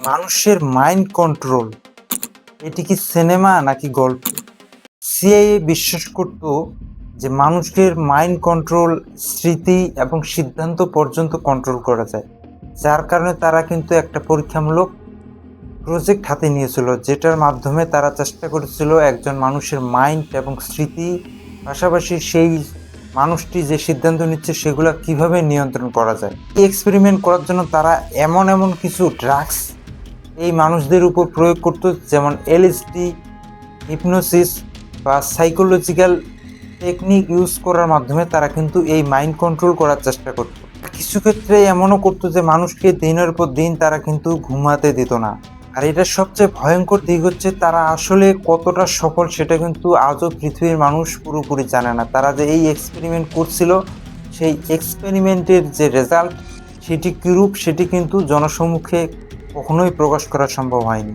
মানুষের mind control, এটি কি সিনেমা নাকি গল্প? সিআইএ বিশ্বাস করত যে মানুষের মাইন্ড কন্ট্রোল, স্মৃতি এবং সিদ্ধান্ত পর্যন্ত কন্ট্রোল করা যায়, যার কারণে তারা কিন্তু একটা পরীক্ষামূলক প্রজেক্ট হাতে নিয়েছিল, যেটার মাধ্যমে তারা চেষ্টা করেছিল একজন মানুষের মাইন্ড এবং স্মৃতি, পাশাপাশি সেই মানুষটি যে সিদ্ধান্ত নিচ্ছে সেগুলো কিভাবে নিয়ন্ত্রণ করা যায়। এই এক্সপেরিমেন্ট করার জন্য তারা এমন কিছু ড্রাগস এই মানুষদের উপর প্রয়োগ করতো, যেমন এলএসডি, হিপনোসিস বা সাইকোলজিক্যাল টেকনিক ইউজ করার মাধ্যমে তারা কিন্তু এই মাইন্ড কন্ট্রোল করার চেষ্টা করতো। কিছু ক্ষেত্রে এমনও করতো যে মানুষকে দিনের পর দিন তারা কিন্তু ঘুমাতে দিত না। আর এটার সবচেয়ে ভয়ঙ্কর দিক হচ্ছে তারা আসলে কতটা সফল সেটা কিন্তু আজও পৃথিবীর মানুষ পুরোপুরি জানে না। তারা যে এই এক্সপেরিমেন্ট করছিল, সেই এক্সপেরিমেন্টের যে রেজাল্ট সেটি কীরূপ সেটি কিন্তু জনসম্মুখে কখনোই প্রকাশ করা সম্ভব হয়নি।